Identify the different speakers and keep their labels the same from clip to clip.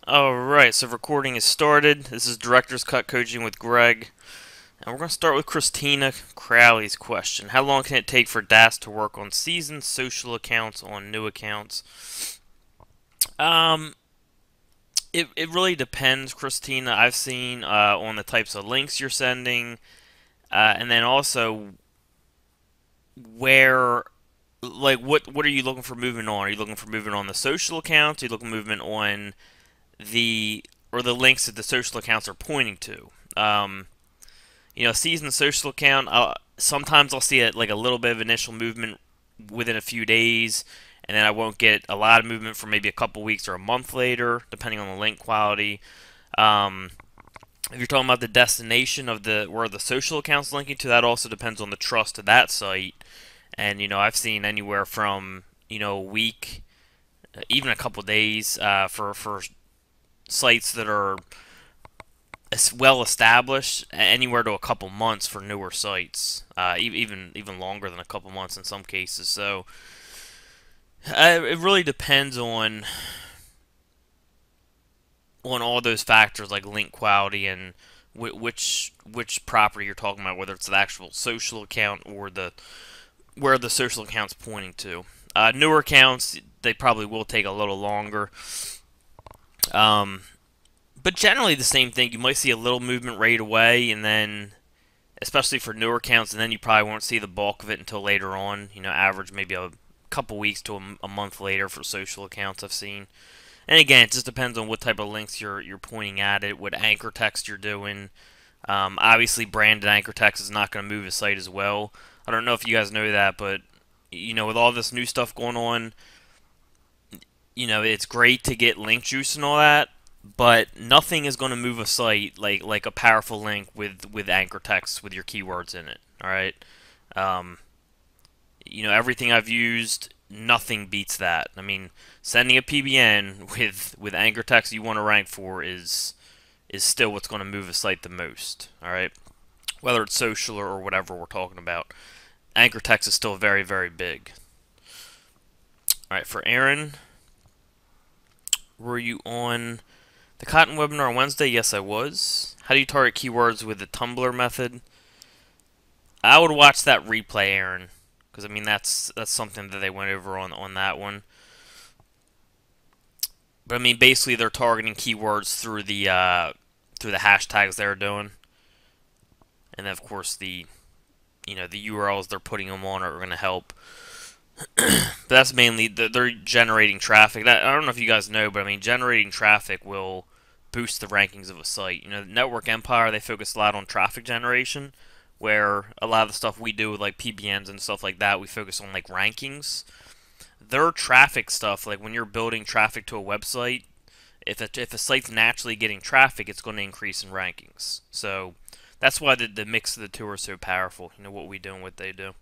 Speaker 1: Alright, so recording is started. This is Director's Cut Coaching with Greg. And we're going to start with Christina Crowley's question. How long can it take for DAS to work on seasoned social accounts on new accounts? Um, it really depends, Christina. I've seen on the types of links you're sending, and then also where, like, what are you looking for movement on? Are you looking for movement on the social accounts? Are you looking for movement on the or the links that the social accounts are pointing to? Seasoned social account. Sometimes I'll see like a little bit of initial movement within a few days, and then I won't get a lot of movement for maybe a couple weeks or a month later, depending on the link quality. Um, if you're talking about the destination of the where the social account's linking to, that also depends on the trust of that site. And I've seen anywhere from a week, even a couple days for sites that are well established, anywhere to a couple months for newer sites, even longer than a couple months in some cases. So it really depends on all those factors like link quality and which property you're talking about, whether it's the actual social account or the where the social account's pointing to. Newer accounts, they probably will take a little longer. Um, but generally the same thing. You might see a little movement right away, and then especially for newer accounts, and then you probably won't see the bulk of it until later on. Average maybe a couple weeks to a month later for social accounts I've seen. And again, it just depends on what type of links you're pointing at it, what anchor text you're doing. Obviously, branded anchor text is not going to move a site as well. I don't know if you guys know that, but with all this new stuff going on, it's great to get link juice and all that, but nothing is going to move a site like a powerful link with anchor text with your keywords in it. All right. Um, Everything I've used, nothing beats that. I mean, sending a PBN with anchor text you want to rank for is still what's going to move a site the most. All right. Whether it's social or whatever we're talking about, anchor text is still very, very big. All right, for Aaron, were you on the Cotton webinar on Wednesday? Yes, I was. How do you target keywords with the Tumblr method? I would watch that replay, Aaron, because I mean that's something that they went over on that one. But I mean, basically they're targeting keywords through the hashtags they're doing, and then of course the URLs they're putting them on are going to help. But that's mainly they're generating traffic. I don't know if you guys know, but I mean generating traffic will boost the rankings of a site. Network Empire, they focus a lot on traffic generation, where a lot of the stuff we do with like PBNs and stuff like that, we focus on like rankings. Their traffic stuff, like when you're building traffic to a website, if a site's naturally getting traffic, it's going to increase in rankings. So that's why the mix of the two are so powerful. What we do and what they do.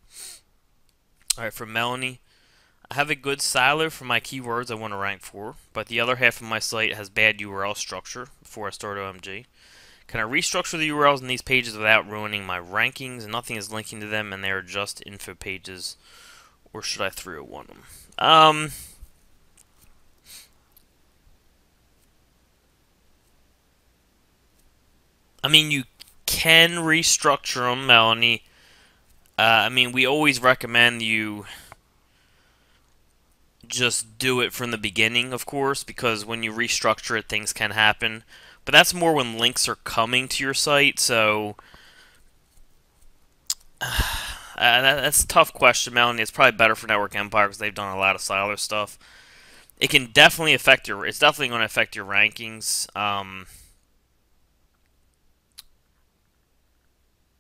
Speaker 1: All right, from Melanie. I have a good silo for my keywords I want to rank for, but the other half of my site has bad URL structure before I start OMG. Can I restructure the URLs in these pages without ruining my rankings? Nothing is linking to them, and they are just info pages, or should I 301 them? I mean, you can restructure them, Melanie. I mean, we always recommend you just do it from the beginning, of course, because when you restructure it, things can happen. But that's more when links are coming to your site, so that's a tough question, Melanie. It's probably better for Network Empire because they've done a lot of Siler stuff. It can definitely affect your. It's definitely going to affect your rankings.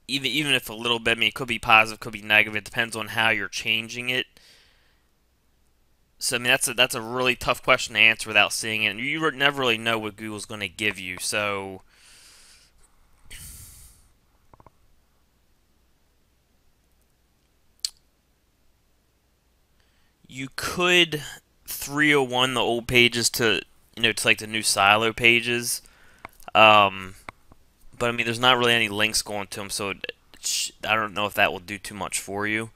Speaker 1: Even if a little bit, I mean, it could be positive, could be negative. It depends on how you're changing it. So I mean, that's a really tough question to answer without seeing it. And you never really know what Google's going to give you. So you could 301 the old pages to like the new silo pages. But I mean, there's not really any links going to them, so I don't know if that will do too much for you.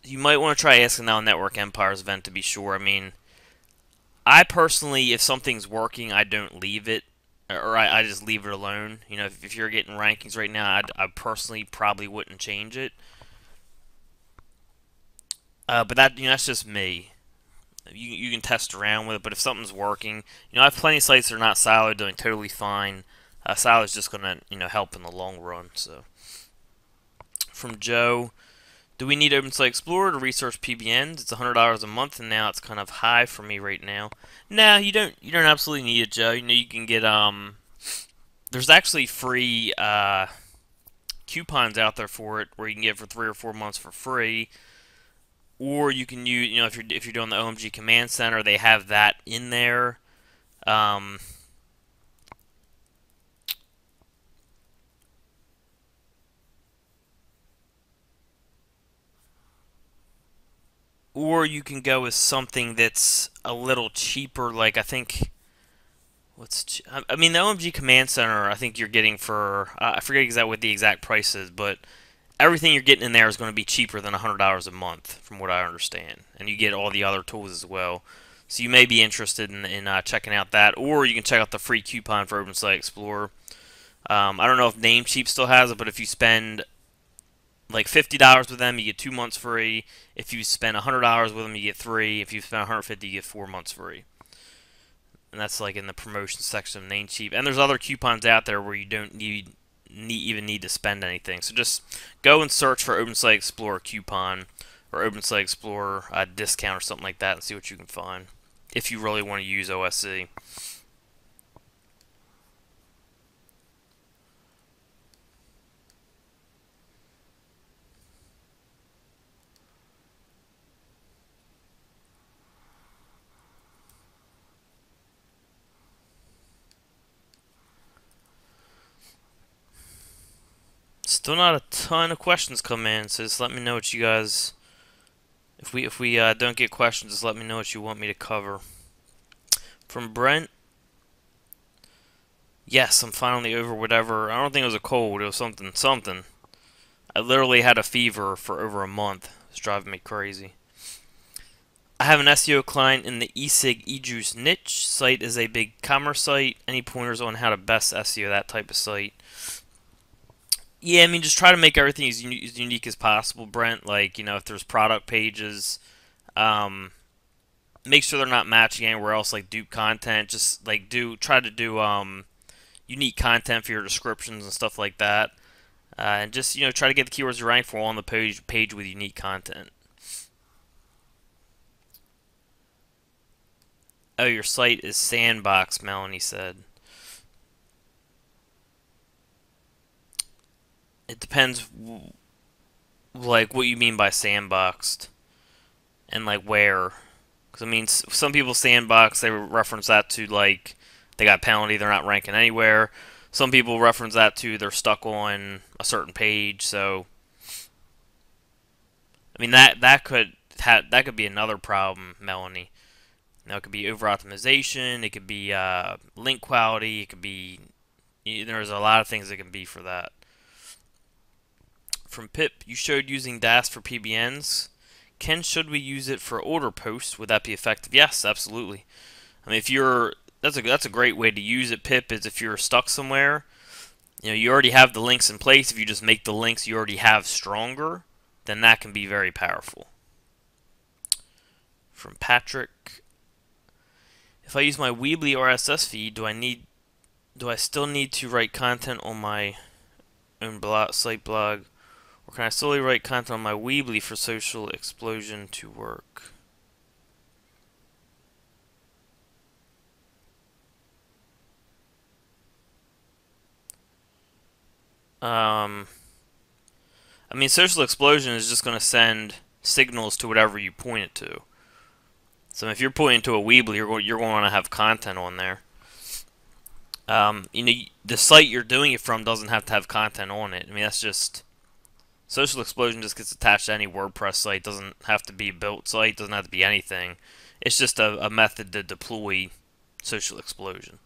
Speaker 1: You might want to try asking now Network Empire's event to be sure. I mean, I personally, if something's working, I don't leave it, or I just leave it alone. You know, if you're getting rankings right now, I personally probably wouldn't change it. But that, that's just me. You can test around with it, but if something's working, I have plenty of sites that are not siloed doing totally fine. Silo's just gonna, help in the long run. So, from Joe, do we need OpenSite Explorer to research PBNs? It's $100 a month, and now it's kind of high for me right now. No, you don't. You don't absolutely need it, Joe. You can get There's actually free coupons out there for it, where you can get it for 3 or 4 months for free. Or you can use, if you're doing the OMG Command Center, they have that in there. Or you can go with something that's a little cheaper, like I think. I mean, the OMG Command Center, I think you're getting for, I forget exactly what the exact price is, but everything you're getting in there is going to be cheaper than $100 a month, from what I understand. And you get all the other tools as well. So you may be interested in checking out that, or you can check out the free coupon for OpenSite Explorer. I don't know if Namecheap still has it, but if you spend like $50 with them, you get 2 months free. If you spend $100 with them, you get 3. If you spend $150, you get 4 months free. And that's like in the promotion section of Namecheap. And there's other coupons out there where you don't even need to spend anything. So just go and search for OpenSite Explorer coupon or OpenSite Explorer discount or something like that and see what you can find if you really want to use OSC. Still not a ton of questions come in, so just let me know what you guys. If we don't get questions, just let me know what you want me to cover. From Brent, yes, I'm finally over whatever. I don't think it was a cold. It was something. I literally had a fever for over a month. It's driving me crazy. I have an SEO client in the eSig eJuice niche. Site is a big commerce site. Any pointers on how to best SEO that type of site? Yeah, I mean, just try to make everything as unique as possible, Brent. Like, if there's product pages, make sure they're not matching anywhere else, like dupe content. Just like try to do unique content for your descriptions and stuff like that, and just try to get the keywords you're ranking for on the page with unique content. Oh, your site is sandbox, Melanie said. It depends, like, what you mean by sandboxed, and like where. Because I mean, some people sandbox, they reference that to like they got penalty, they're not ranking anywhere. Some people reference that to they're stuck on a certain page. So, I mean that could be another problem, Melanie. It could be over optimization. It could be link quality. It could be there's a lot of things it can be for that. From Pip, you showed using DAS for PBNs. Should we use it for order posts? Would that be effective? Yes, absolutely. I mean, that's a great way to use it, Pip, is if you're stuck somewhere, you already have the links in place. If you just make the links you already have stronger, then that can be very powerful. From Patrick, if I use my Weebly RSS feed, do I still need to write content on my own site blog? Or can I solely write content on my Weebly for Social Explosion to work? I mean, Social Explosion is just going to send signals to whatever you point it to. So if you're pointing to a Weebly, you're going to have content on there. The site you're doing it from doesn't have to have content on it. I mean, that's just... Social Explosion just gets attached to any WordPress site. Doesn't have to be a built site. Doesn't have to be anything. It's just a method to deploy Social Explosion.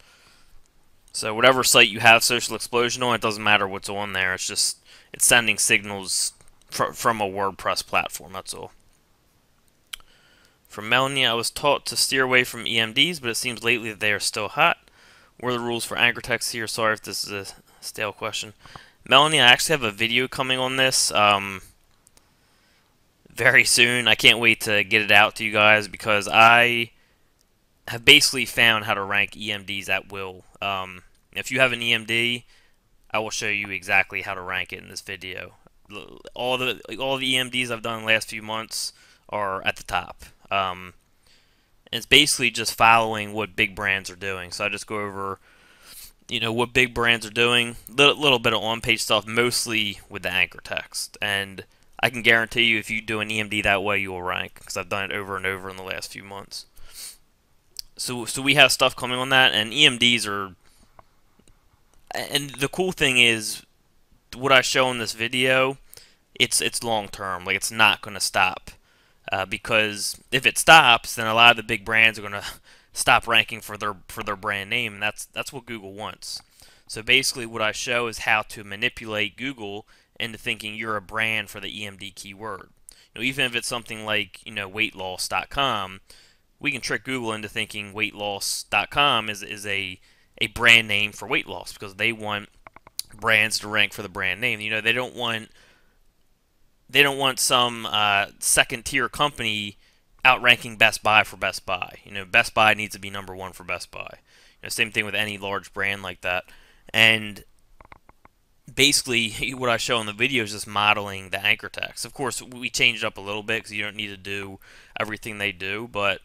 Speaker 1: So whatever site you have Social Explosion on, it doesn't matter what's on there. It's sending signals from a WordPress platform. That's all. From Melanie, I was taught to steer away from EMDs, but it seems lately that they are still hot. What are the rules for anchor text here? Sorry if this is a stale question. Melanie, I actually have a video coming on this very soon. I can't wait to get it out to you guys because I have basically found how to rank EMDs at will. If you have an EMD, I will show you exactly how to rank it in this video. All the EMDs I've done in the last few months are at the top. It's basically just following what big brands are doing. So I just go over, what big brands are doing, little bit of on-page stuff, mostly with the anchor text. And I can guarantee you, if you do an EMD that way, you will rank because I've done it over and over in the last few months. So we have stuff coming on that, and EMDs are. And the cool thing is, what I show in this video, it's long term. Like, it's not going to stop. Because if it stops, then a lot of the big brands are going to stop ranking for their brand name, and that's what Google wants. So basically, what I show is how to manipulate Google into thinking you're a brand for the EMD keyword. Even if it's something like weightloss.com, we can trick Google into thinking weightloss.com is a brand name for weight loss because they want brands to rank for the brand name. They don't want some second tier company outranking Best Buy for Best Buy. Best Buy needs to be #1 for Best Buy. Same thing with any large brand like that. And basically, what I show in the video is just modeling the anchor text. Of course, we changed it up a little bit because you don't need to do everything they do, but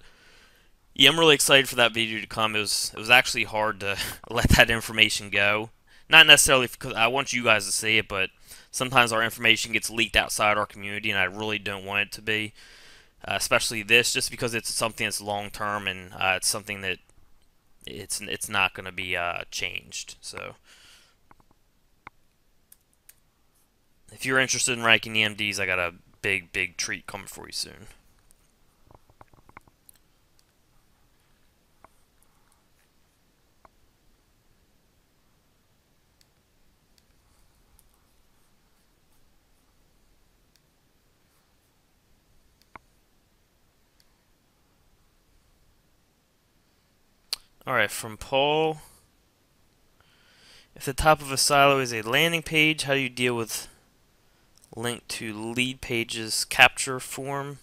Speaker 1: yeah, I'm really excited for that video to come. It was actually hard to let that information go. Not necessarily because I want you guys to see it, but sometimes our information gets leaked outside our community, and I really don't want it to be. Especially this, just because it's something that's long term, and it's something that it's not going to be changed. So, if you're interested in ranking EMDs, I got a big treat coming for you soon. Alright, from Paul. If the top of a silo is a landing page, how do you deal with link to lead pages capture form?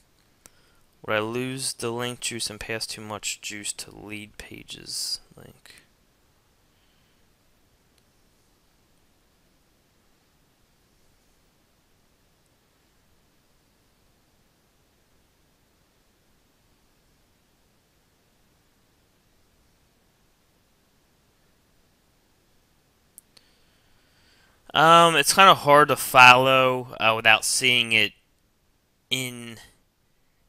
Speaker 1: Would I lose the link juice and pass too much juice to lead pages link? It's kind of hard to follow without seeing it in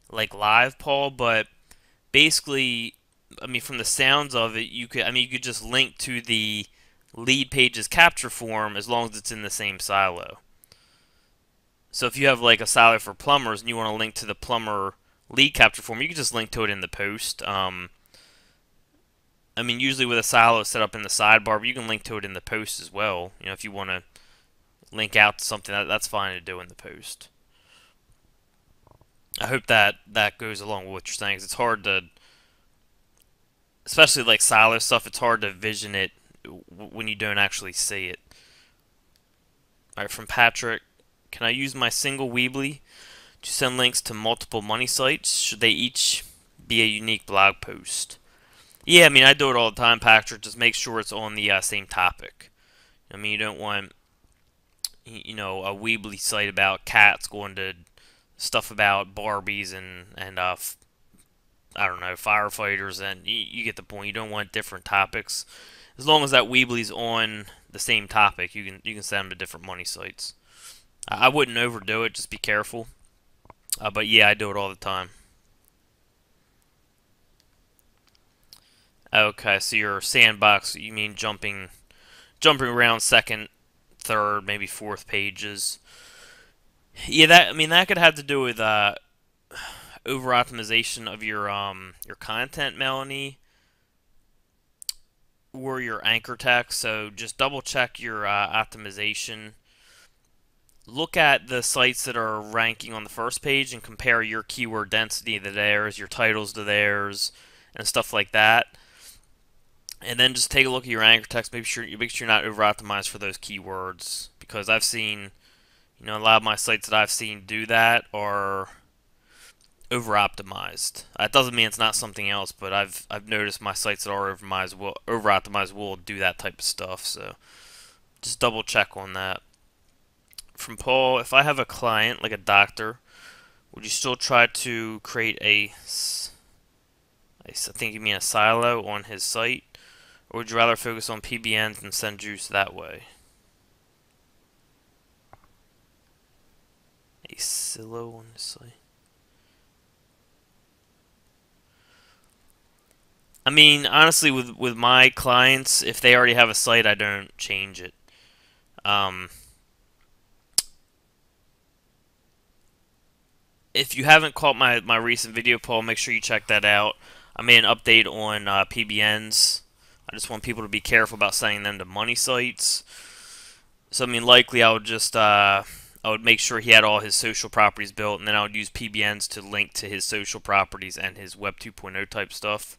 Speaker 1: like live, Paul. But basically, I mean, from the sounds of it, you could just link to the lead pages capture form as long as it's in the same silo. So if you have like a silo for plumbers and you want to link to the plumber lead capture form, you can just link to it in the post. I mean, usually with a silo set up in the sidebar, but you can link to it in the post as well. If you want to link out to something, that's fine to do in the post. I hope that goes along with what you're saying, 'cause it's hard to, especially like silo stuff, it's hard to vision it when you don't actually see it. Alright, from Patrick, can I use my single Weebly to send links to multiple money sites? Should they each be a unique blog post? Yeah, I mean, I do it all the time, Patrick. Just make sure it's on the same topic. I mean, you don't want, a Weebly site about cats going to stuff about Barbies and I don't know, firefighters, and you get the point. You don't want different topics. As long as that Weebly's on the same topic, you can send them to different money sites. I wouldn't overdo it. Just be careful. But yeah, I do it all the time. Okay, so your sandbox, you mean jumping around second, third, maybe fourth pages. Yeah, that could have to do with over optimization of your content, Melanie, or your anchor text. So just double check your optimization. look at the sites that are ranking on the first page and compare your keyword density to theirs, your titles to theirs, and stuff like that. And then just take a look at your anchor text. Make sure you're not over optimized for those keywords, because I've seen, a lot of my sites that I've seen do that are over optimized. That doesn't mean it's not something else, but I've noticed my sites that are over optimized will do that type of stuff. So just double check on that. From Paul, if I have a client like a doctor, would you still try to create I think you mean a silo on his site, or would you rather focus on PBNs and send juice that way? A silo on his site. I mean, honestly, with my clients, if they already have a site, I don't change it. Um, if you haven't caught my recent video, Paul, make sure you check that out. I made an update on PBNs. I just want people to be careful about sending them to money sites. So, I mean, likely I would make sure he had all his social properties built, and then I would use PBNs to link to his social properties and his Web 2.0 type stuff.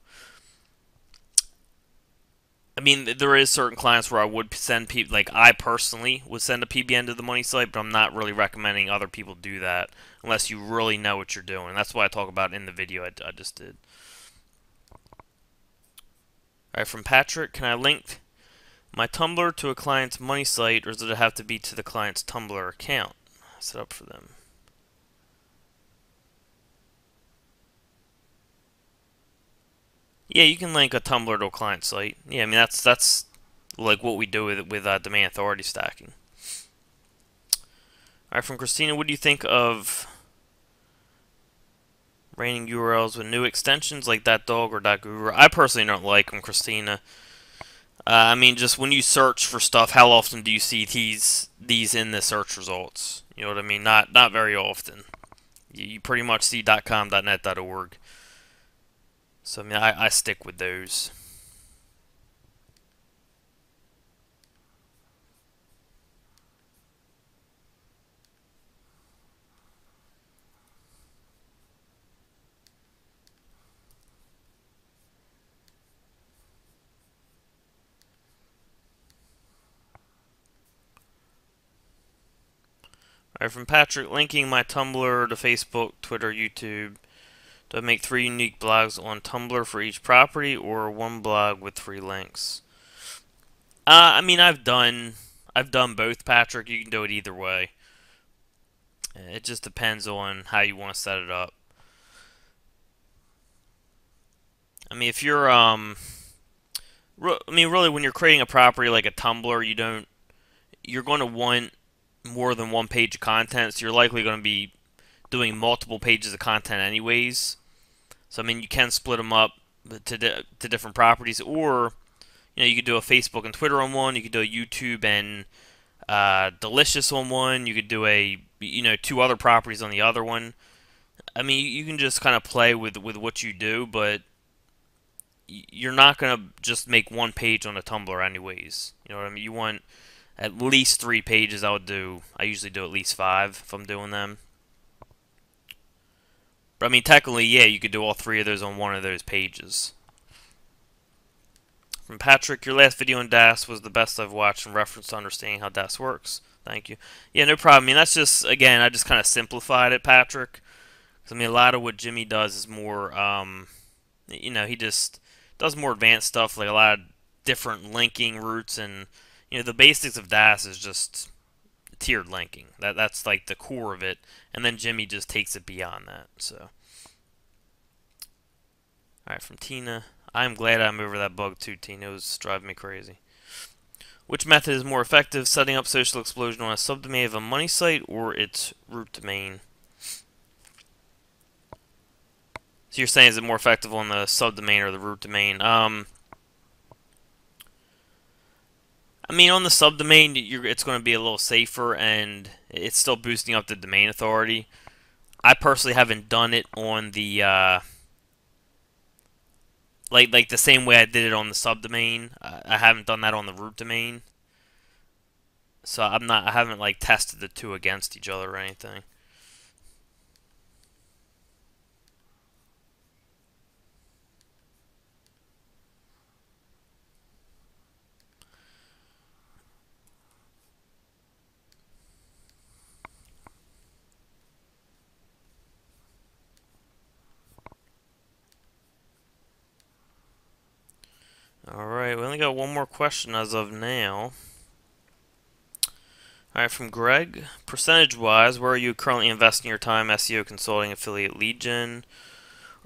Speaker 1: I mean, there is certain clients where I would send people, like I personally would send a PBN to the money site, but I'm not really recommending other people do that unless you really know what you're doing. That's why I talk about it in the video I just did. Alright, from Patrick, can I link my Tumblr to a client's money site, or does it have to be to the client's Tumblr account set up for them? Yeah, you can link a Tumblr to a client site. Yeah, I mean that's like what we do with domain authority stacking. All right, from Christina, what do you think of raining URLs with new extensions like .dog or .guru? I personally don't like them, Christina. I mean, just when you search for stuff, how often do you see these in the search results? You know what I mean? Not very often. You pretty much see .com, .net, .org. So I mean, I stick with those. Alright, from Patrick, linking my Tumblr to Facebook, Twitter, YouTube. Do I make 3 unique blogs on Tumblr for each property, or one blog with 3 links? I mean, I've done both, Patrick. You can do it either way. It just depends on how you want to set it up. I mean, if you're really, when you're creating a property like a Tumblr, you're going to want more than one page of content, so you're likely going to be doing multiple pages of content anyways. So I mean, you can split them up to different properties, or you could do a Facebook and Twitter on one. You could do a YouTube and Delicious on one. You could do a 2 other properties on the other one. I mean, you can just kind of play with what you do, but you're not gonna just make one page on a Tumblr anyways. You know what I mean? You want at least 3 pages. I usually do at least 5 if I'm doing them. But I mean, technically, yeah, you could do all 3 of those on one of those pages. From Patrick, your last video on DAS was the best I've watched in reference to understanding how DAS works. Thank you. Yeah, no problem. I mean, that's just, again, I just kind of simplified it, Patrick. Because, I mean, a lot of what Jimmy does is more, he just does more advanced stuff, like a lot of different linking routes, and, the basics of DAS is just tiered linking. That's like the core of it, and then Jimmy just takes it beyond that. So, all right, from Tina, I'm glad I'm over that bug too, Tina. It was driving me crazy. Which method is more effective, setting up Social Explosion on a subdomain of a money site or its root domain? So you're saying, is it more effective on the subdomain or the root domain? I mean, on the subdomain, it's going to be a little safer, and it's still boosting up the domain authority. I personally haven't done it on the like the same way I did it on the subdomain. I haven't done that on the root domain. So I haven't like tested the two against each other or anything. Alright, we only got one more question as of now. Alright, from Greg. Percentage-wise, where are you currently investing your time, SEO, consulting, affiliate, lead gen?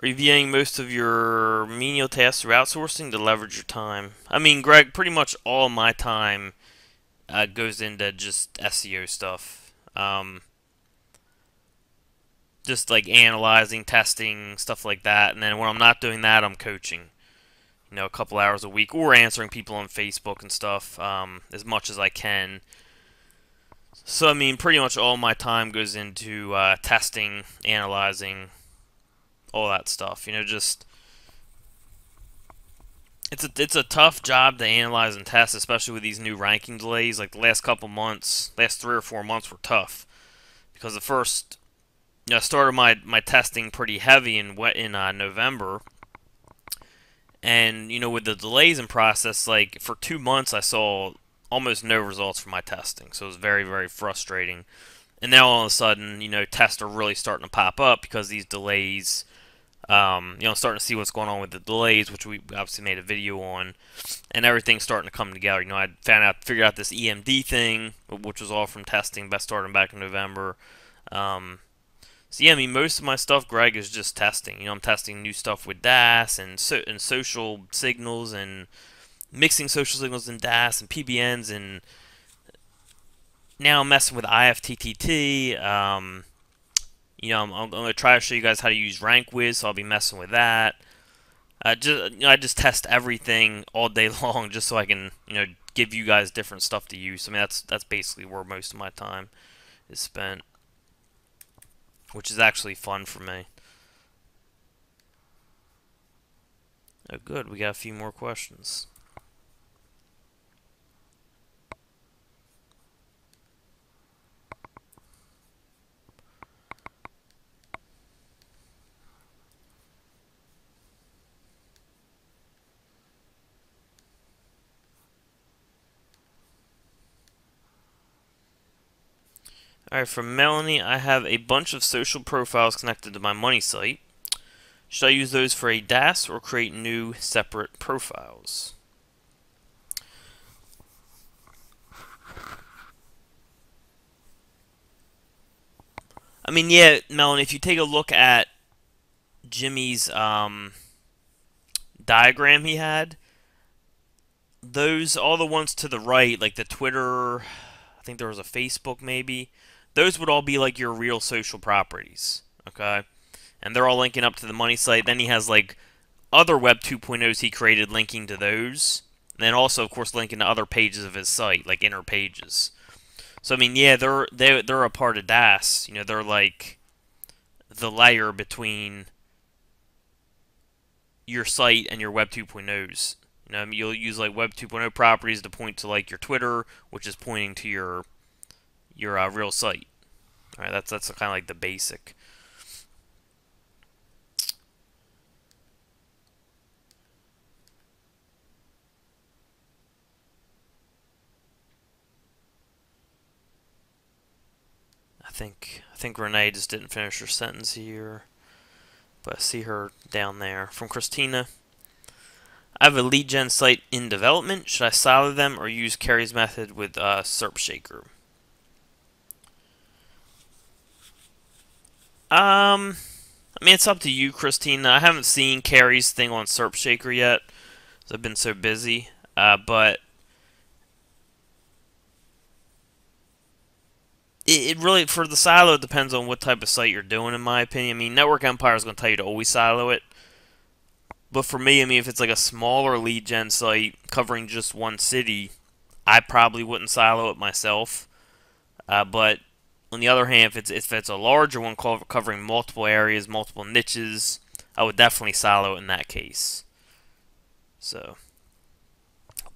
Speaker 1: Are you viewing most of your menial tasks through outsourcing to leverage your time? I mean, Greg, pretty much all my time goes into just SEO stuff. Just like analyzing, testing, stuff like that. And then when I'm not doing that, I'm coaching. You know, a couple hours a week, or answering people on Facebook and stuff, as much as I can. So, I mean, pretty much all my time goes into testing, analyzing, all that stuff. You know, just it's a tough job to analyze and test, especially with these new ranking delays. Like the last couple months, last 3 or 4 months were tough because the first, you know, I started my testing pretty heavy in November, and you know, with the delays in process, like for 2 months I saw almost no results from my testing, so it was very, very frustrating. And now all of a sudden, you know, tests are really starting to pop up because these delays. You know, starting to see what's going on with the delays, which we obviously made a video on, and everything's starting to come together. You know, figured out this EMD thing, which was all from testing, starting back in November. So yeah, I mean, most of my stuff, Greg, is just testing. You know, I'm testing new stuff with DAS and social signals and mixing social signals and DAS and PBNs, and now I'm messing with IFTTT. You know, I'm going to try to show you guys how to use RankWiz, so I'll be messing with that. You know, I just test everything all day long just so I can, you know, give you guys different stuff to use. I mean, that's basically where most of my time is spent, which is actually fun for me. Oh, good. We got a few more questions. Alright, from Melanie, I have a bunch of social profiles connected to my money site. Should I use those for a DAS or create new separate profiles? I mean, yeah, Melanie, if you take a look at Jimmy's diagram he had, all the ones to the right, like the Twitter, I think there was a Facebook maybe, those would all be like your real social properties, okay? And they're all linking up to the money site. Then he has like other Web 2.0s he created linking to those. And then also, of course, linking to other pages of his site, like inner pages. So I mean, yeah, they're a part of DAS. You know, they're like the layer between your site and your Web 2.0s. You know, I mean, you'll use like Web 2.0 properties to point to like your Twitter, which is pointing to your real site. All right, that's kind of like the basic. I think Renee just didn't finish her sentence here, but I see her down there. From Christina, I have a lead gen site in development. Should I silo them or use Carrie's method with SERP Shaker? I mean, it's up to you, Christina. I haven't seen Carrie's thing on SERP Shaker yet, because I've been so busy. But it really, for the silo, it depends on what type of site you're doing, in my opinion. I mean, Network Empire is going to tell you to always silo it. But for me, I mean, if it's like a smaller lead gen site covering just one city, I probably wouldn't silo it myself. But on the other hand, if it's a larger one covering multiple areas, multiple niches, I would definitely silo it in that case. So,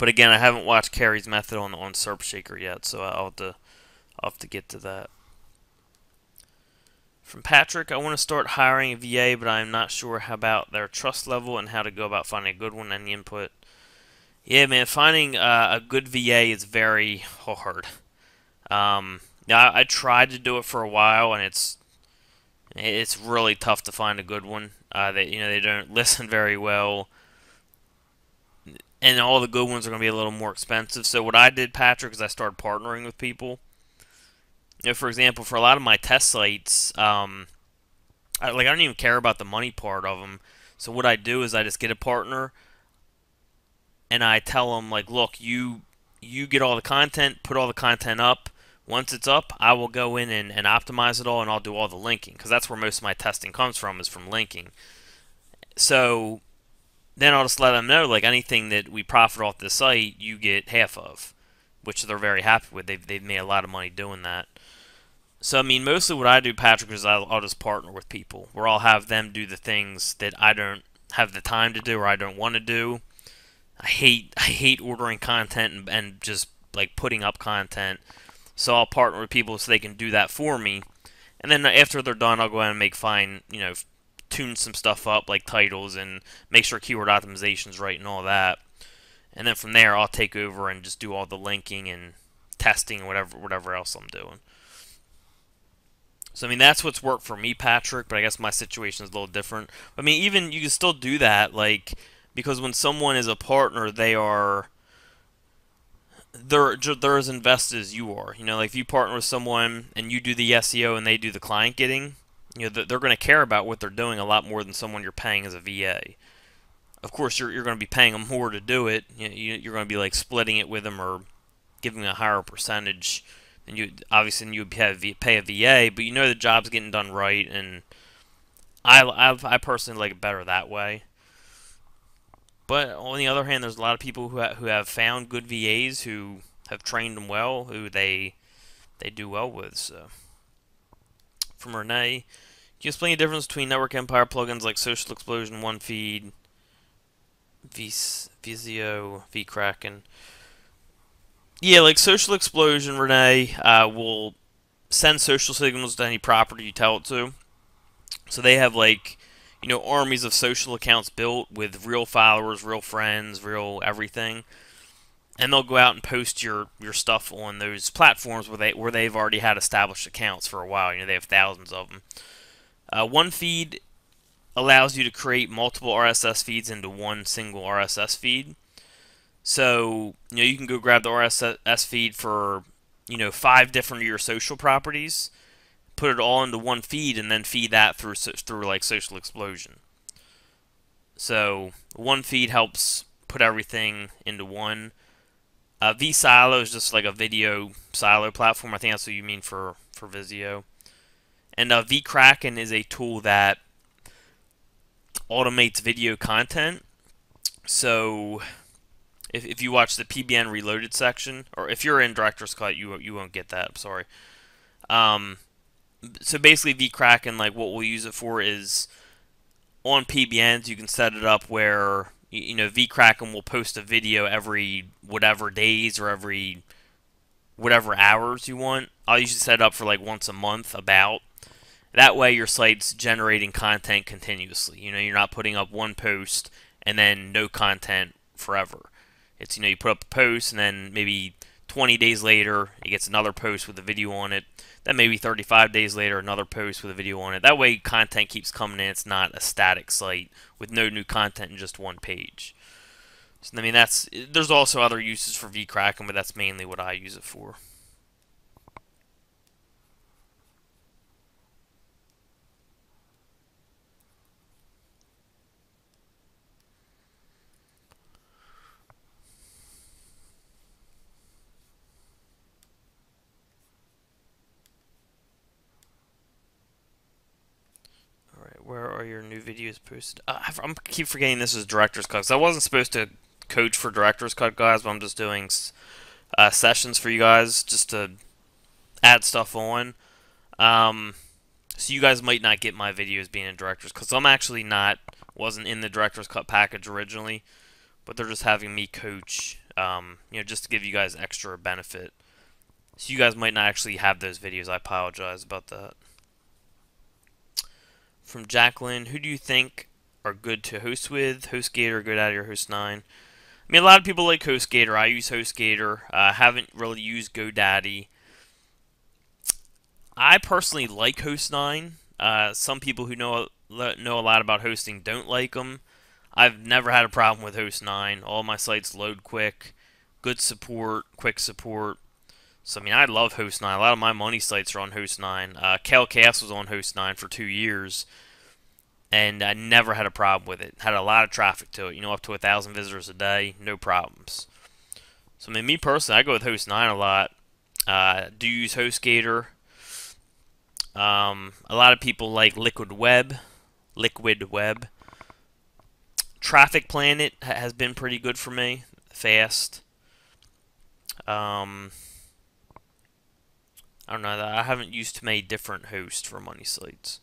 Speaker 1: But again, I haven't watched Carrie's method on Serp Shaker yet, so I'll have to get to that. From Patrick, I want to start hiring a VA, but I'm not sure about their trust level and how to go about finding a good one. Any input? Yeah, man, finding a good VA is very hard. Yeah, I tried to do it for a while, and it's really tough to find a good one. They don't listen very well, and all the good ones are going to be a little more expensive. So what I did, Patrick, is I started partnering with people. For example, for a lot of my test sites, I don't even care about the money part of them. So what I do is I just get a partner, and I tell them, like, look, you get all the content, put all the content up. Once it's up, I will go in and optimize it all, and I'll do all the linking, because that's where most of my testing comes from, is from linking. So then I'll just let them know, like, anything that we profit off the site, you get half of, which they're very happy with. They've made a lot of money doing that. So, I mean, mostly what I do, Patrick, is I'll just partner with people, where I'll have them do the things that I don't have the time to do or I don't want to do. I hate ordering content and just, like, putting up content. So I'll partner with people so they can do that for me. And then after they're done, I'll go ahead and tune some stuff up, like titles, and make sure keyword optimization's right and all that. And then from there, I'll take over and just do all the linking and testing and whatever else I'm doing. So, I mean, that's what's worked for me, Patrick, but I guess my situation is a little different. I mean, even you can still do that, like, because when someone is a partner, they're as invested as you are. Like if you partner with someone and you do the SEO and they do the client getting, they're going to care about what they're doing a lot more than someone you're paying as a VA. Of course, you're going to be paying them more to do it. You're going to be like splitting it with them or giving a higher percentage. And you would pay a VA, but the job's getting done right, and I personally like it better that way. But on the other hand, there's a lot of people who have found good VAs who have trained them well, who they do well with. So, from Renee, can you explain the difference between Network Empire plugins like Social Explosion, OneFeed, Vizio, vCracken? Yeah, like Social Explosion, Renee, will send social signals to any property you tell it to. So they have armies of social accounts built with real followers, real friends, real everything. And they'll go out and post your stuff on those platforms where they've already had established accounts for a while. They have thousands of them. OneFeed allows you to create multiple RSS feeds into one single RSS feed. So, you can go grab the RSS feed for, 5 different of your social properties, put it all into one feed, and then feed that through like Social Explosion. So, one feed helps put everything into one. vSilo is just like a video silo platform. I think that's what you mean for Vizio. And vCracken is a tool that automates video content. So, if you watch the PBN Reloaded section, or if you're in Director's Cut, you won't get that. I'm sorry. So basically, vCracken, like what we'll use it for is on PBNs, you can set it up where vCracken will post a video every whatever days or every whatever hours you want. I'll usually set it up for like once a month about. That way, your site's generating content continuously. You're not putting up one post and then no content forever. It's, you put up a post, and then maybe 20 days later, it gets another post with a video on it. Then maybe 35 days later, another post with a video on it. That way, content keeps coming in. It's not a static site with no new content in just one page. So, I mean, there's also other uses for vCracken, but that's mainly what I use it for. Where are your new videos posted? I keep forgetting this is Director's Cut, because I wasn't supposed to coach for Director's Cut, guys, but I'm just doing sessions for you guys just to add stuff on. So you guys might not get my videos being in Director's Cut, because I'm actually wasn't in the Director's Cut package originally, but they're just having me coach just to give you guys extra benefit. So you guys might not actually have those videos. I apologize about that. From Jacqueline, who do you think are good to host with? HostGator or GoDaddy or Host9? I mean, a lot of people like HostGator. I use HostGator. Haven't really used GoDaddy. I personally like Host9. Some people who know a lot about hosting don't like them. I've never had a problem with Host9. All my sites load quick, good support, quick support. So, I mean, I love Host9. A lot of my money sites are on Host9. CalCast was on Host9 for 2 years, and I never had a problem with it. Had a lot of traffic to it. Up to 1,000 visitors a day, no problems. So, I mean, me personally, I go with Host9 a lot. Do use HostGator. A lot of people like Liquid Web. Traffic Planet has been pretty good for me. Fast. I don't know. I haven't used too many different hosts for money sites.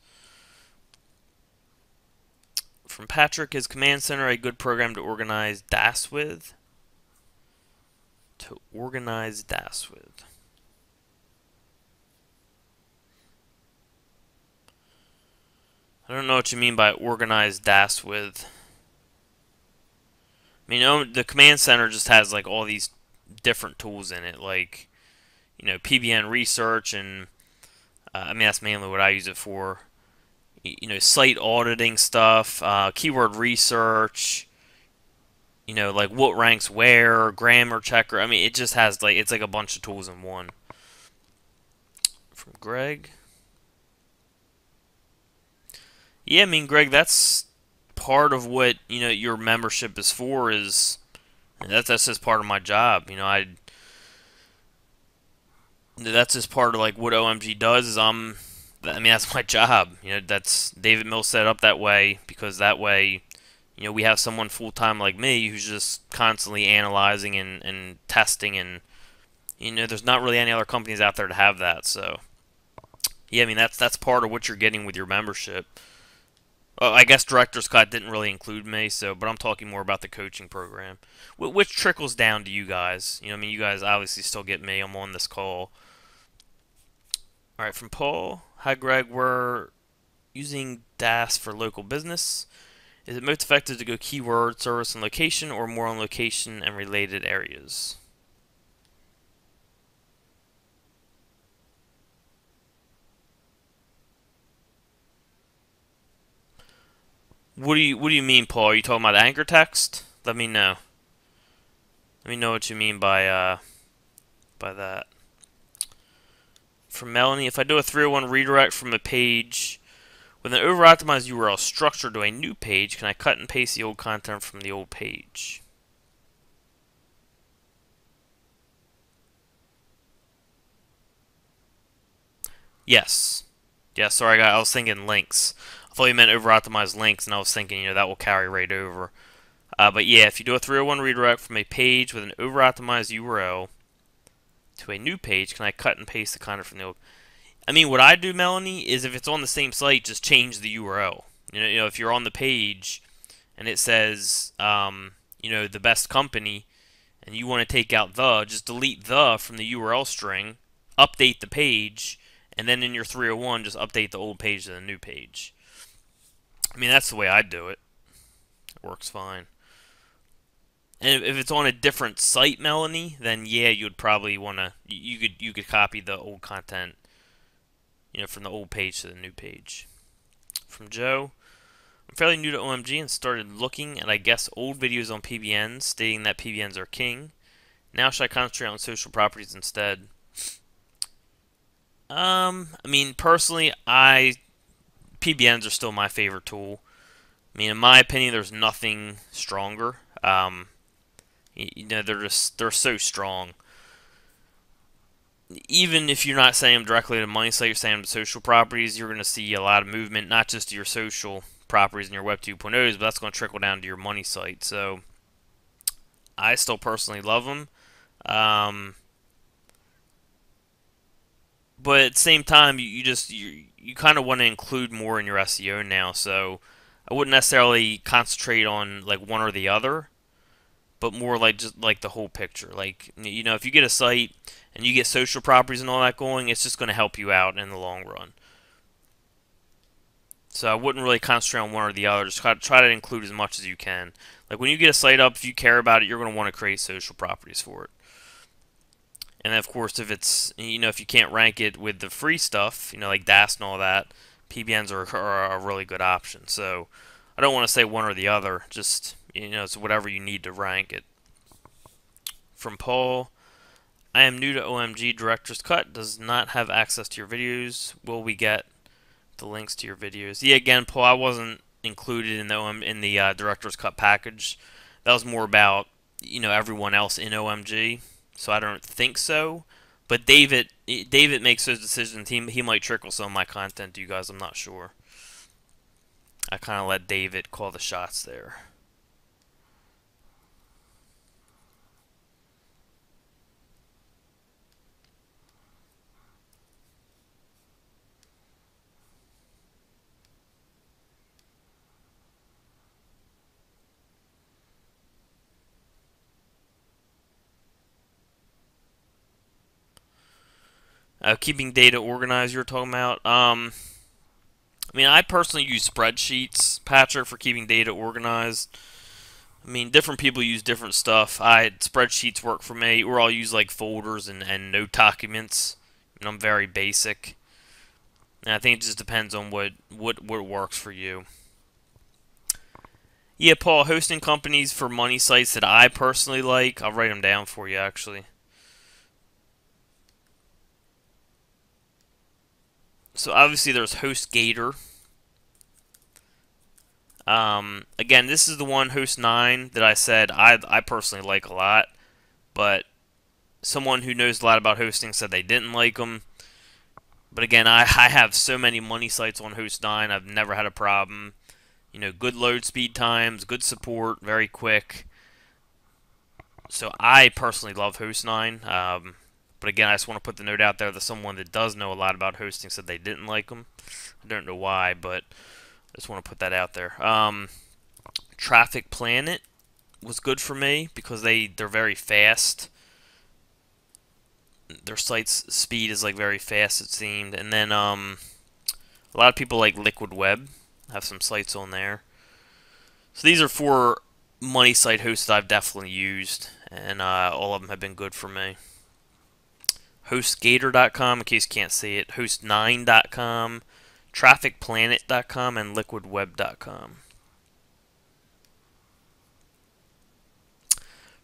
Speaker 1: From Patrick, is Command Center a good program to organize DAS with? I don't know what you mean by organize DAS with. I mean, the Command Center just has like all these different tools in it, like PBN research, and I mean that's mainly what I use it for. Site auditing stuff, keyword research. Like what ranks where, grammar checker. I mean, it just has it's like a bunch of tools in one. From Greg. Yeah, I mean, Greg, that's part of what your membership is for. That's just part of my job. That's just part of like what OMG does. I mean, that's my job. That's David Mills set up that way because that way, we have someone full time like me who's just constantly analyzing and testing, and there's not really any other companies out there to have that. So, yeah, I mean that's part of what you're getting with your membership. I guess Director's Cut didn't really include me, but I'm talking more about the coaching program, which trickles down to you guys. I mean, you guys obviously still get me. I'm on this call. All right, from Paul. Hi, Greg. We're using DAS for local business. Is it most effective to go keyword, service, and location, or more on location and related areas? What do you mean, Paul? Are you talking about anchor text? Let me know. Let me know what you mean by that. From Melanie, if I do a 301 redirect from a page with an over-optimized URL structure to a new page, can I cut and paste the old content from the old page? Yes. Yeah, sorry, I was thinking links. I thought you meant over-optimized links, and I was thinking, that will carry right over. But yeah, if you do a 301 redirect from a page with an over-optimized URL to a new page, can I cut and paste the content from the old? I mean, what I do, Melanie, is if it's on the same site, just change the URL. If you're on the page and it says, the best company, and you want to take out the, just delete the from the URL string, update the page, and then in your 301, just update the old page to the new page. I mean, that's the way I do it. It works fine. And if it's on a different site, Melanie, then yeah, you'd probably want to, you could copy the old content, from the old page to the new page. From Joe, I'm fairly new to OMG and started looking at, I guess, old videos on PBNs stating that PBNs are king. Now should I concentrate on social properties instead? I mean, personally, PBNs are still my favorite tool. I mean, in my opinion, there's nothing stronger. They're so strong. Even if you're not saying them directly to money site, you're saying them to social properties, you're going to see a lot of movement, not just to your social properties and your Web 2.0s, but that's going to trickle down to your money site. So, I still personally love them. But at the same time, you kind of want to include more in your SEO now. So, I wouldn't necessarily concentrate on like one or the other. but more like just like the whole picture. Like, you know, if you get a site and you get social properties and all that going, it's just going to help you out in the long run. So I wouldn't really concentrate on one or the other. Just try to include as much as you can. Like when you get a site up, if you care about it, you're going to want to create social properties for it. And then of course, if it's, you know, if you can't rank it with the free stuff, you know, like DAS and all that, PBNs are a really good option. So I don't want to say one or the other. Just, you know, it's whatever you need to rank it. From Paul, I am new to OMG Director's Cut. Does not have access to your videos. Will we get the links to your videos? Yeah, again, Paul, I wasn't included in the Director's Cut package. That was more about, you know, everyone else in OMG. So I don't think so. But David makes those decisions. He might trickle some of my content to you guys. I'm not sure. I kind of let David call the shots there. Keeping data organized, you were talking about. I mean, I personally use spreadsheets, Patrick, for keeping data organized. I mean, different people use different stuff. Spreadsheets work for me, or I'll use like folders and note documents. And I'm very basic. And I think it just depends on what works for you. Yeah, Paul, hosting companies for money sites that I personally like. I'll write them down for you, actually. So obviously there's HostGator. Again, this is the one, Host9, that I said I personally like a lot. But someone who knows a lot about hosting said they didn't like them. But again, I have so many money sites on Host9. I've never had a problem. You know, good load speed times, good support, very quick. So I personally love Host9. But again, I just want to put the note out there that someone that does know a lot about hosting said they didn't like them. I don't know why, but I just want to put that out there. Traffic Planet was good for me because they're very fast. Their site's speed is like very fast, it seemed. And then a lot of people like Liquid Web. Have some sites on there. So these are 4 money site hosts that I've definitely used, and all of them have been good for me. HostGator.com, in case you can't see it, Host9.com, TrafficPlanet.com, and LiquidWeb.com.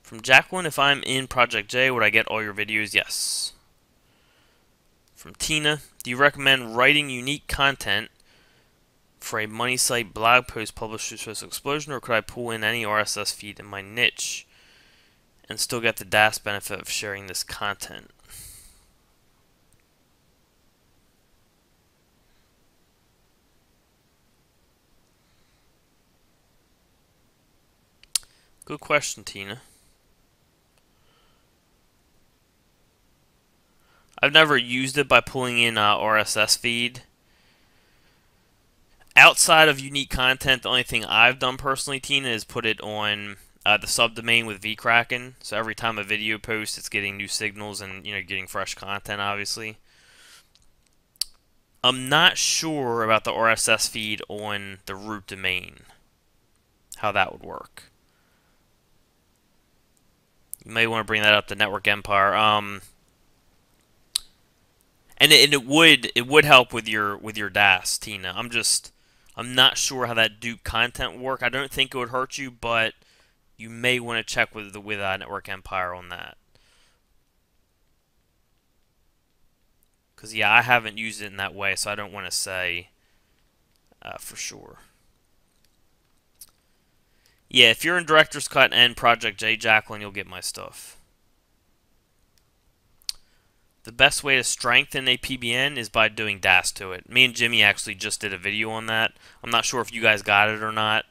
Speaker 1: From Jacqueline, if I'm in Project J, would I get all your videos? Yes. From Tina, do you recommend writing unique content for a money site blog post published through Social Explosion, or could I pull in any RSS feed in my niche and still get the DAS benefit of sharing this content? Good question, Tina. I've never used it by pulling in RSS feed. Outside of unique content, the only thing I've done personally, Tina, is put it on the subdomain with vCracken. So every time a video posts, it's getting new signals and, you know, getting fresh content, obviously. I'm not sure about the RSS feed on the root domain, how that would work. You may want to bring that up to Network Empire. And it would help with your DAS, Tina. I'm not sure how that Duke content would work. I don't think it would hurt you, but you may want to check with Network Empire on that. Because yeah, I haven't used it in that way, so I don't want to say for sure. Yeah, if you're in Director's Cut and Project J, Jacqueline, you'll get my stuff. The best way to strengthen a PBN is by doing DAS to it. Me and Jimmy actually just did a video on that. I'm not sure if you guys got it or not.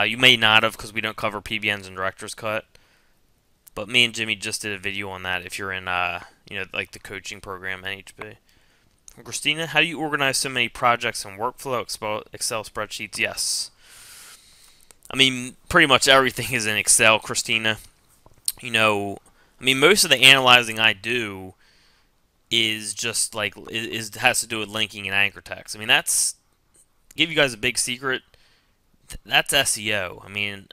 Speaker 1: You may not have because we don't cover PBNs in Director's Cut. But me and Jimmy just did a video on that if you're in, you know, like the coaching program, NHB. Christina, how do you organize so many projects and workflow Excel spreadsheets? Yes. I mean, pretty much everything is in Excel, Christina. I mean, most of the analyzing I do is just like has to do with linking and anchor text. I mean, that's give you guys a big secret. That's SEO. I mean,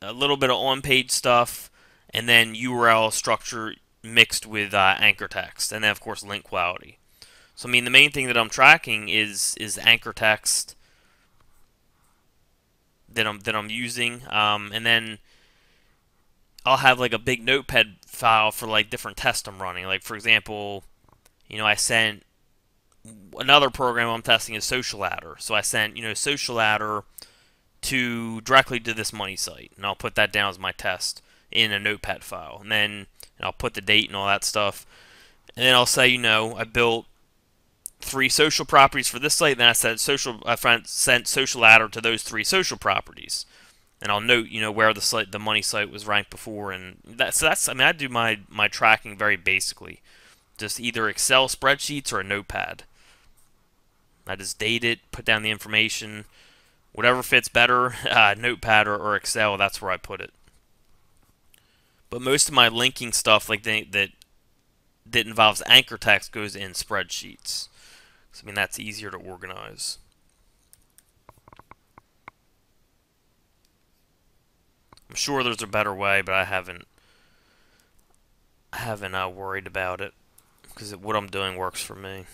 Speaker 1: a little bit of on-page stuff, and then URL structure mixed with anchor text, and then of course link quality. So I mean, the main thing that I'm tracking is anchor text that I'm using, and then I'll have like a big notepad file for like different tests I'm running. Like for example, I sent another program I'm testing is Social Adder. So I sent Social Adder directly to this money site, and I'll put that down as my test in a notepad file, and then I'll put the date and all that stuff, and then I'll say I built 3 social properties for this site, and then I sent Social Adder to those 3 social properties. And I'll note, where the money site was ranked before, and that's. I mean, I do my tracking very basically, just either Excel spreadsheets or a notepad. I just date it, put down the information, whatever fits better, notepad or Excel. That's where I put it. But most of my linking stuff, like that involves anchor text, goes in spreadsheets. So I mean, that's easier to organize. I'm sure there's a better way, but I haven't worried about it because what I'm doing works for me.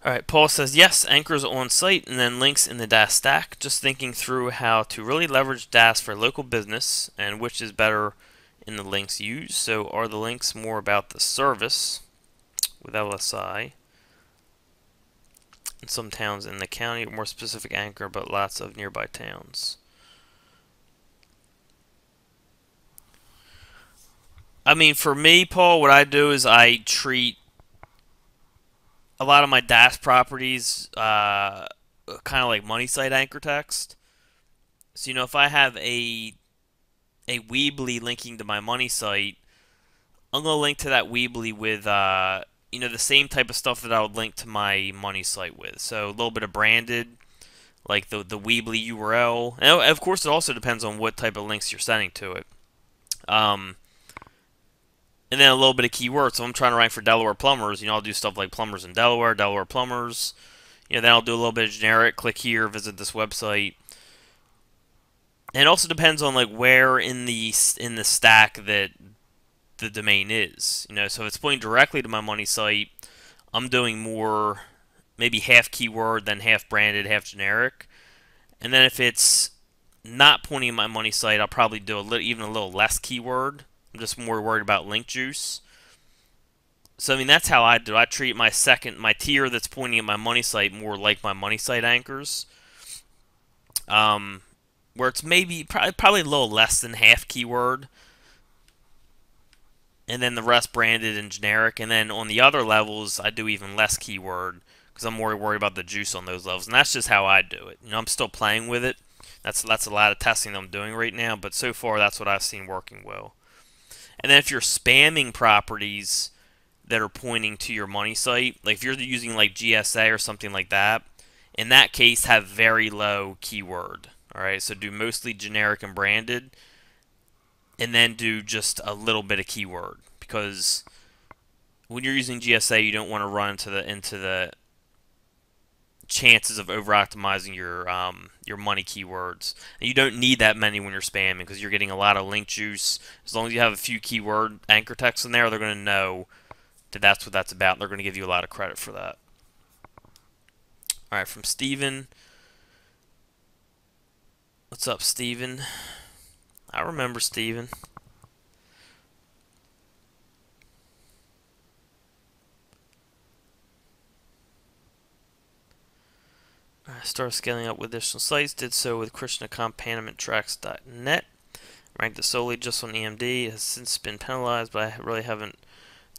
Speaker 1: Alright, Paul says, yes, anchors on site and then links in the DAS stack. Just thinking through how to really leverage DAS for local business and which is better in the links used. So are the links more about the service with LSI in some towns in the county, or more specific anchor, but lots of nearby towns? I mean, for me, Paul, what I do is I treat a lot of my DAS properties kind of like money site anchor text. So, if I have a Weebly linking to my money site, I'm going to link to that Weebly with, the same type of stuff that I would link to my money site with. So a little bit of branded, like the Weebly URL. And of course, it also depends on what type of links you're sending to it. And then a little bit of keywords. So I'm trying to rank for Delaware plumbers. I'll do stuff like plumbers in Delaware, Delaware plumbers. Then I'll do a little bit of generic. Click here, visit this website. And it also depends on like where in the stack that the domain is. So if it's pointing directly to my money site, I'm doing more, maybe half keyword, then half branded, half generic. And then if it's not pointing to my money site, I'll probably do even a little less keyword. I'm just more worried about link juice. So I mean, that's how I do. I treat my tier that's pointing at my money site more like my money site anchors. Where it's maybe probably a little less than half keyword, and then the rest branded and generic. And then on the other levels, I do even less keyword because I'm more worried about the juice on those levels. And that's just how I do it. I'm still playing with it. That's a lot of testing I'm doing right now, but so far that's what I've seen working well. And then if you're spamming properties that are pointing to your money site, like if you're using like GSA or something like that, in that case have very low keyword. Alright, so do mostly generic and branded, and then do just a little bit of keyword, because when you're using GSA, you don't want to run into the chances of over optimizing your money keywords. And you don't need that many when you're spamming, because you're getting a lot of link juice. As long as you have a few keyword anchor text in there, they're going to know that that's what that's about. They're going to give you a lot of credit for that. All right, from Steven. What's up, Steven? I remember Steven. I started scaling up with additional sites. Did so with KrishnaCompanionmentTracks.net. Ranked it solely just on EMD. It has since been penalized, but I really haven't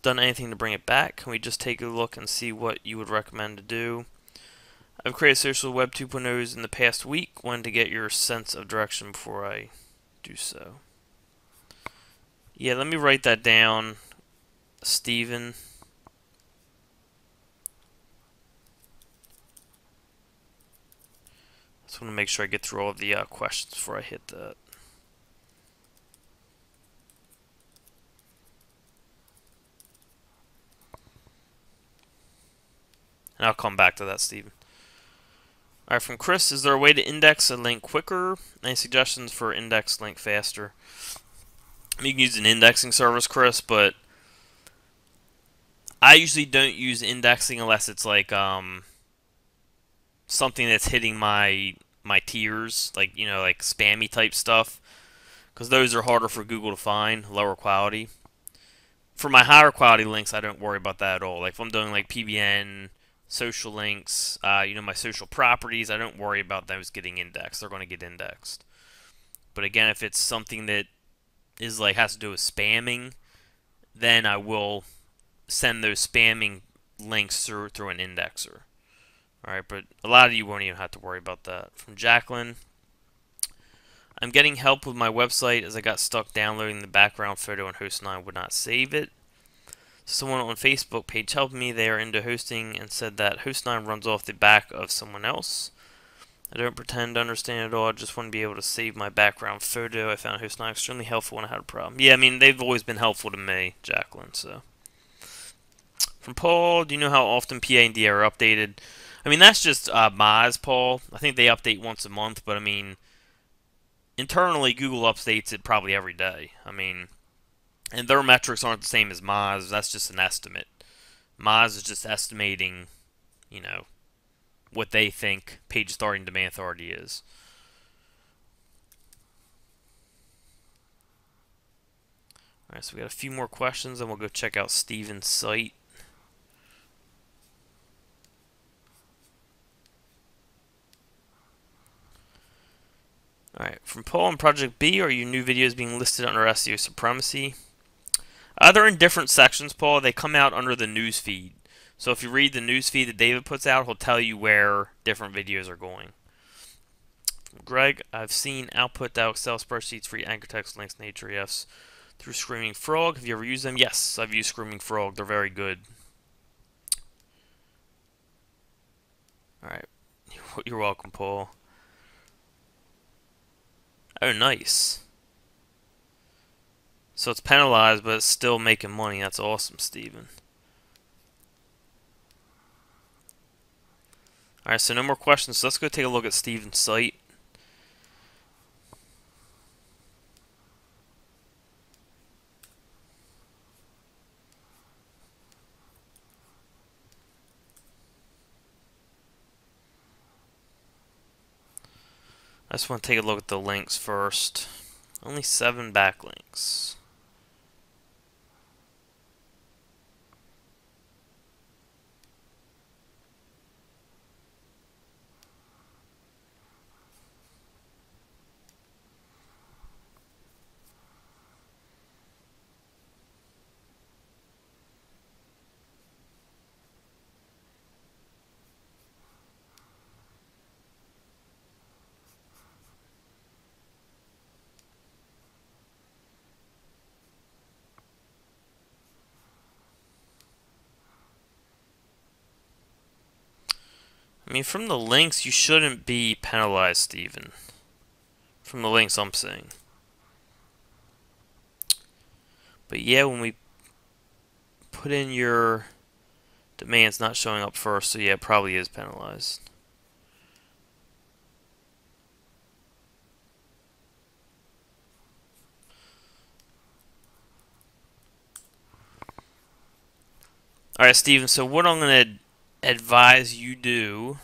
Speaker 1: done anything to bring it back. Can we just take a look and see what you would recommend to do? I've created social web 2.0s in the past week. Wanted to get your sense of direction before I do so. Yeah, let me write that down, Steven. Just want to make sure I get through all of the questions before I hit that. And I'll come back to that, Steven. Alright, from Chris, is there a way to index a link quicker? Any suggestions for index link faster? You can use an indexing service, Chris, but I usually don't use indexing unless it's like something that's hitting my tiers, like, you know, like spammy type stuff, because those are harder for Google to find, lower quality. For my higher quality links, I don't worry about that at all. Like if I'm doing like PBN, social links, you know, my social properties, I don't worry about those getting indexed. They're going to get indexed. But again, if it's something that is like has to do with spamming, then I will send those spamming links through an indexer. Alright, but a lot of you won't even have to worry about that. From Jacqueline, I'm getting help with my website as I got stuck downloading the background photo and Host9 would not save it. Someone on Facebook page helped me. They are into hosting and said that Host9 runs off the back of someone else. I don't pretend to understand it all. I just want to be able to save my background photo. I found Host9 extremely helpful when I had a problem. Yeah, I mean, they've always been helpful to me, Jacqueline, so. From Paul, do you know how often PA and DA are updated? I mean, that's just Moz, Paul. I think they update once a month, but I mean, internally, Google updates it probably every day. I mean, and their metrics aren't the same as Moz. That's just an estimate. Moz is just estimating, you know, what they think page authority and domain authority is. Alright, so we got a few more questions, and we'll go check out Steven's site. Alright, from Paul on Project B, are your new videos being listed under SEO supremacy? They're in different sections, Paul. They come out under the news feed. So if you read the news feed that David puts out, he'll tell you where different videos are going. From Greg, I've seen output.excel spreadsheets for anchor text links and hrefs through Screaming Frog. Have you ever used them? Yes, I've used Screaming Frog. They're very good. Alright. You're welcome, Paul. Oh, nice. So it's penalized, but it's still making money. That's awesome, Steven. Alright, so no more questions. So let's go take a look at Steven's site. I just want to take a look at the links first. Only 7 backlinks. I mean, from the links, you shouldn't be penalized, Steven. From the links I'm seeing. But yeah, when we put in your domain, it's not showing up first, so yeah, it probably is penalized. Alright, Steven, so what I'm going to advise you do,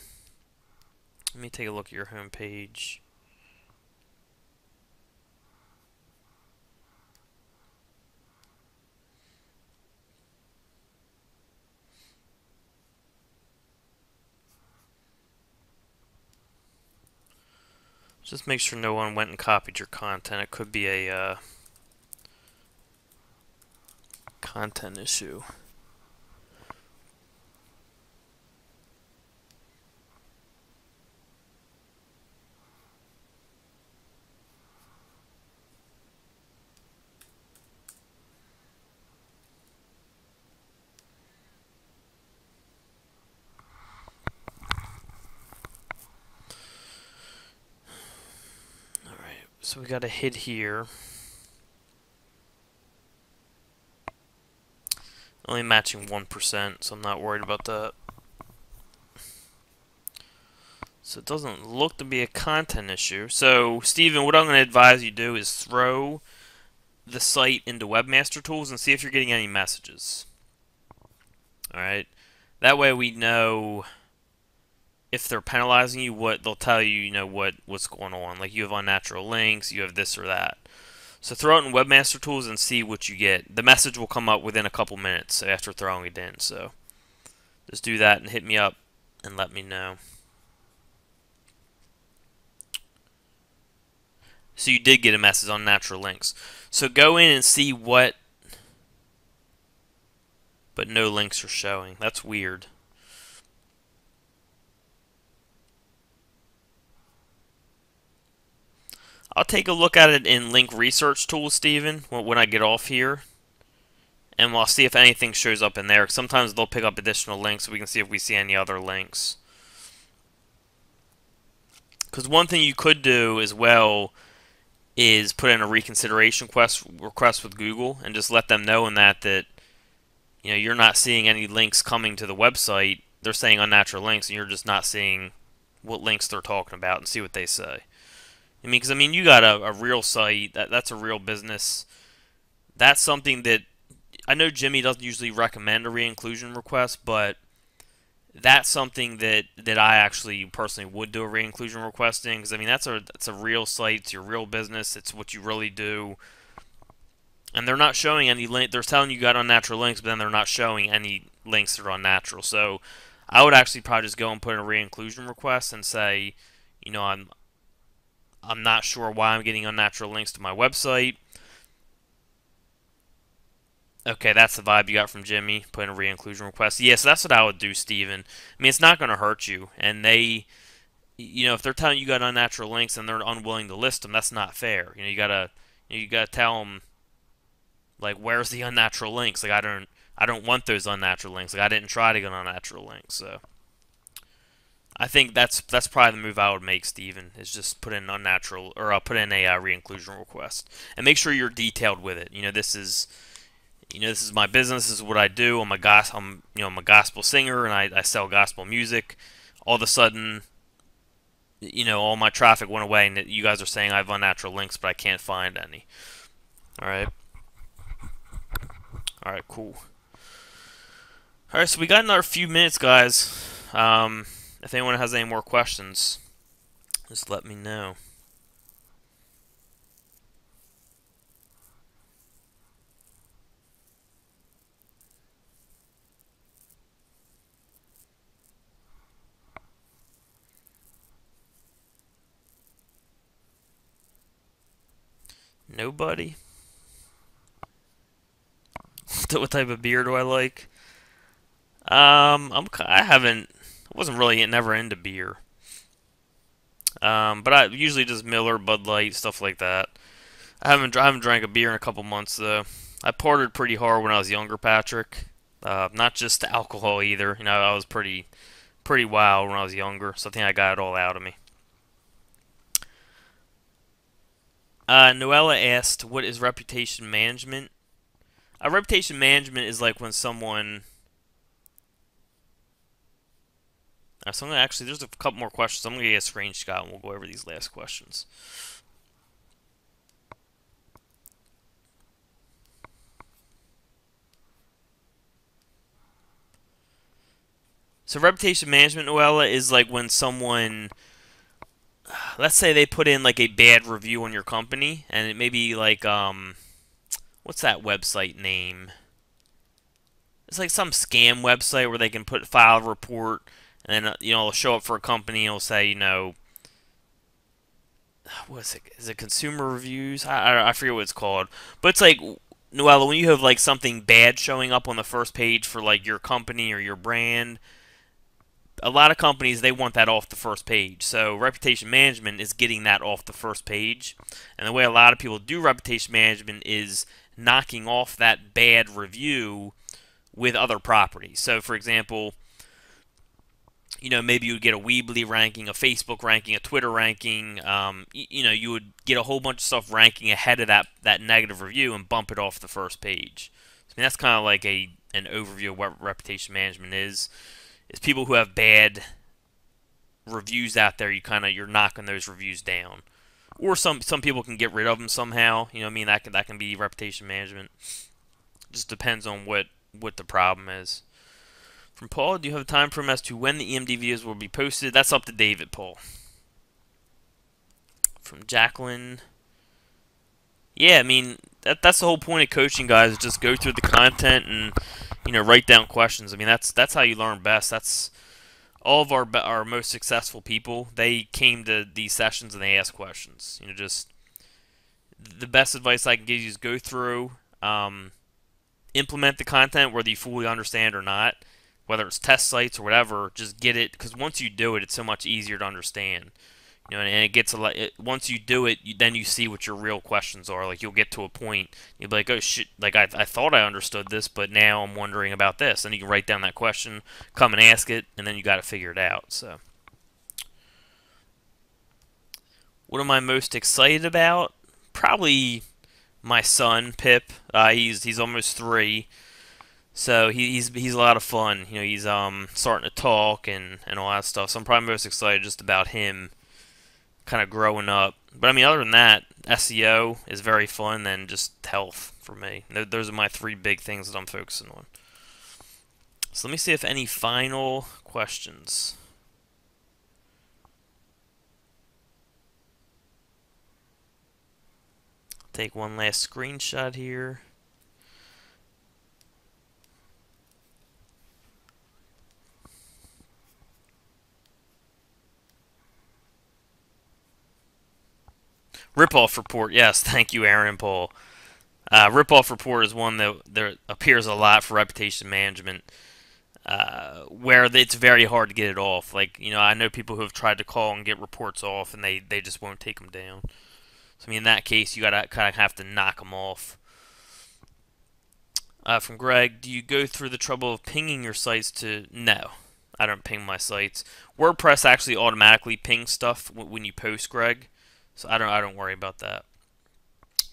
Speaker 1: let me take a look at your home page. Just make sure no one went and copied your content. It could be a content issue. So we got a hit here. Only matching 1%, so I'm not worried about that. So it doesn't look to be a content issue. So, Steven, what I'm going to advise you do is throw the site into Webmaster Tools and see if you're getting any messages. Alright? That way we know if they're penalizing you, what they'll tell you, what's going on. Like you have unnatural links, you have this or that. So throw it in Webmaster Tools and see what you get. The message will come up within a couple minutes after throwing it in. So just do that and hit me up and let me know. So you did get a message on natural links. So go in and see what, but no links are showing. That's weird. I'll take a look at it in Link Research Tools, Steven, when I get off here. And we'll see if anything shows up in there. Sometimes they'll pick up additional links so we can see if we see any other links. Because one thing you could do as well is put in a reconsideration request with Google and just let them know in that you're not seeing any links coming to the website. They're saying unnatural links, and you're just not seeing what links they're talking about, and see what they say. Because you got a real site. That's a real business. That's something that I know Jimmy doesn't usually recommend a re-inclusion request, but that's something that I actually personally would do a re-inclusion request in, because that's a real site. It's your real business. It's what you really do. And they're not showing any link. They're telling you got unnatural links, but then they're not showing any links that are unnatural. So I would actually probably just go and put in a re-inclusion request and say, I'm not sure why I'm getting unnatural links to my website. Okay, that's the vibe you got from Jimmy, put in a re-inclusion request. Yeah, so that's what I would do, Steven. It's not going to hurt you. And they, if they're telling you got unnatural links and they're unwilling to list them, that's not fair. You gotta tell them, like, where's the unnatural links? Like, I don't want those unnatural links. Like, I didn't try to get unnatural links. So I think that's probably the move I would make, Steven, is just put in unnatural, or put in a re-inclusion request, and make sure you're detailed with it. This is my business. This is what I do. I'm a gospel singer, and I sell gospel music. All of a sudden, all my traffic went away, and you guys are saying I have unnatural links, but I can't find any. All right. All right. Cool. All right. So we got another few minutes, guys. If anyone has any more questions, just let me know. Nobody? What type of beer do I like? I wasn't really never into beer. But I usually just Miller, Bud Light, stuff like that. I haven't drank a beer in a couple months though. I partied pretty hard when I was younger, Patrick. Not just the alcohol either. I was pretty wild when I was younger, so I think I got it all out of me. Noella asked, what is reputation management? Reputation management is like when someone... there's a couple more questions. I'm going to get a screenshot and we'll go over these last questions. So reputation management, Noella, is like when someone... Let's say they put in like a bad review on your company, and it may be like, what's that website name? It's like some scam website where they can file a report, and then it'll show up for a company. And it'll say, what is it? Is it consumer reviews? I forget what it's called. But it's like, Noella, when you have like something bad showing up on the first page for like your company or your brand, a lot of companies, they want that off the first page. So reputation management is getting that off the first page. And the way a lot of people do reputation management is knocking off that bad review with other properties. So, for example, maybe you would get a Weebly ranking, a Facebook ranking, a Twitter ranking. You would get a whole bunch of stuff ranking ahead of that negative review and bump it off the first page. I mean, that's kind of like an overview of what reputation management is. Is people who have bad reviews out there, you're knocking those reviews down, or some people can get rid of them somehow. You know what I mean? That can be reputation management. Just depends on what the problem is. From Paul, do you have a time frame as to when the EMD videos will be posted? That's up to David, Paul. From Jacqueline, yeah, I mean that's the whole point of coaching, guys. Is just go through the content and write down questions. I mean that's how you learn best. That's all of our most successful people. They came to these sessions and they asked questions. Just the best advice I can give you is go through, implement the content whether you fully understand or not. Whether it's test sites or whatever, just get it, because once you do it, it's so much easier to understand. And it gets a lot. Once you do it, then you see what your real questions are. Like you'll get to a point, you'll be like, oh shit, like I thought I understood this, but now I'm wondering about this. And you can write down that question, come and ask it, and then you got to figure it out. So, what am I most excited about? Probably my son Pip. He's almost 3. So he's a lot of fun. He's starting to talk and all that stuff. So I'm probably most excited just about him kind of growing up. But I mean, other than that, SEO is very fun, and just health for me. Those are my 3 big things that I'm focusing on. So let me see if any final questions. Take one last screenshot here. Rip-off report, yes, thank you, Aaron and Paul. Rip-off report is one that there appears a lot for reputation management, where it's very hard to get it off. Like, I know people who have tried to call and get reports off, and they just won't take them down. So, I mean, in that case, you gotta kind of have to knock them off. From Greg, do you go through the trouble of pinging your sites to... No, I don't ping my sites. WordPress actually automatically pings stuff when you post, Greg. So I don't worry about that.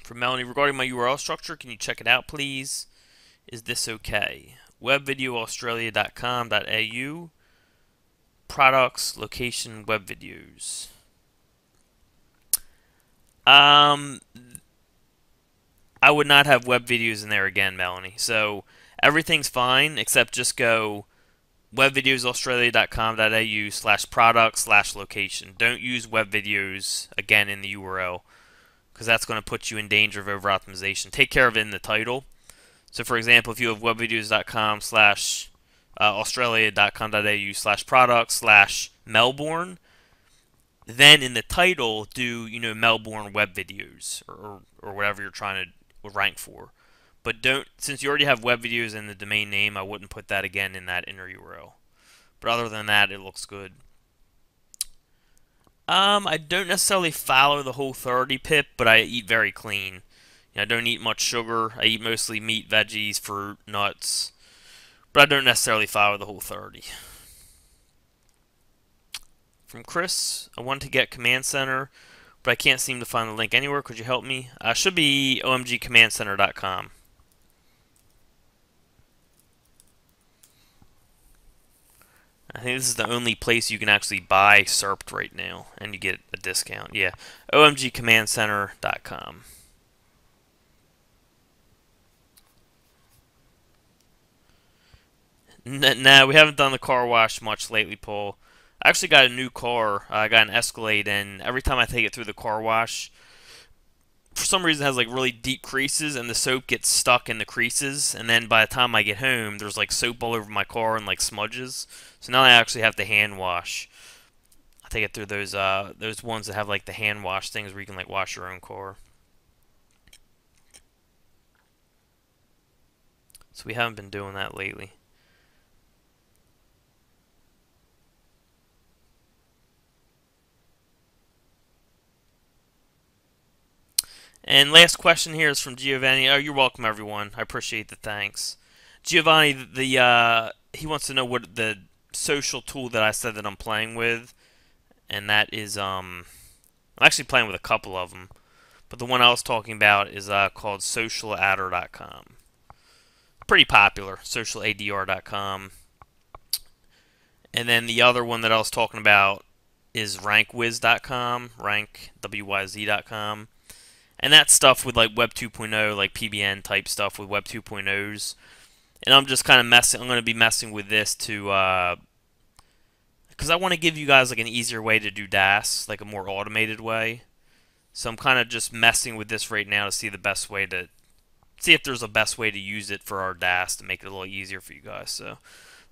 Speaker 1: From Melanie, regarding my URL structure, can you check it out, please? Is this okay? webvideoaustralia.com.au, products, location, web videos. I would not have web videos in there again, Melanie. So everything's fine, except just go webvideoaustralia.com.au/product/location. Don't use web videos again in the URL, because that's going to put you in danger of over-optimization. Take care of it in the title. So, for example, if you have webvideos.com/australia.com.au/product/Melbourne, then in the title do Melbourne web videos or whatever you're trying to rank for. But don't, since you already have web videos in the domain name, I wouldn't put that again in that inner URL. But other than that, it looks good. I don't necessarily follow the Whole30 Pip, but I eat very clean. I don't eat much sugar. I eat mostly meat, veggies, fruit, nuts. But I don't necessarily follow the Whole30. From Chris, I wanted to get Command Center, but I can't seem to find the link anywhere. Could you help me? Should be omgcomandcenter.com. I think this is the only place you can actually buy SERPed right now, and you get a discount. Yeah, omgcomandcenter.com. No, we haven't done the car wash much lately, Paul. I actually got a new car. I got an Escalade, and every time I take it through the car wash, for some reason it has like really deep creases, and the soap gets stuck in the creases, and then by the time I get home, there's like soap all over my car and like smudges. So now I actually have to hand wash. I take it through those ones that have like the hand wash things where you can like wash your own car. So we haven't been doing that lately. And last question here is from Giovanni. Oh, you're welcome, everyone. I appreciate the thanks. Giovanni, he wants to know what the social tool that I said that I'm playing with, and that is I'm actually playing with a couple of them, but the one I was talking about is called socialadder.com. Pretty popular, socialadr.com. And then the other one that I was talking about is rankwiz.com, rankwyz.com. And that's stuff with like Web 2.0, like PBN type stuff with Web 2.0s. And I'm just kind of I'm going to be messing with this to, because I want to give you guys like an easier way to do DAS, like a more automated way. So I'm kind of just messing with this right now to see the best way to, see if there's a best way to use it for our DAS to make it a little easier for you guys. So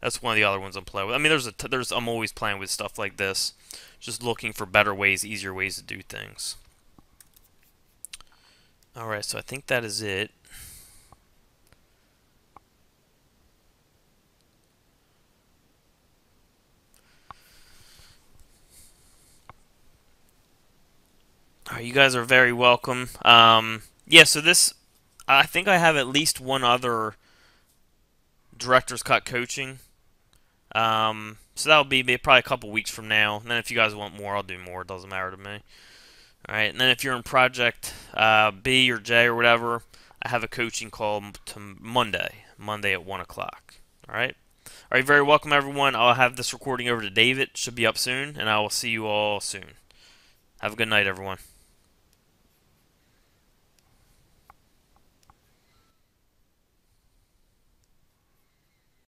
Speaker 1: that's one of the other ones I'm playing with. I mean, I'm always playing with stuff like this, just looking for better ways, easier ways to do things. Alright, so I think that is it. Alright, you guys are very welcome. Yeah, so this, I think I have at least one other Director's Cut coaching. So that'll be probably a couple weeks from now. And then if you guys want more, I'll do more. It doesn't matter to me. Alright, and then if you're in Project B or J or whatever, I have a coaching call Monday at 1 o'clock. Alright? Alright, very welcome everyone. I'll have this recording over to David. Should be up soon, and I will see you all soon. Have a good night, everyone.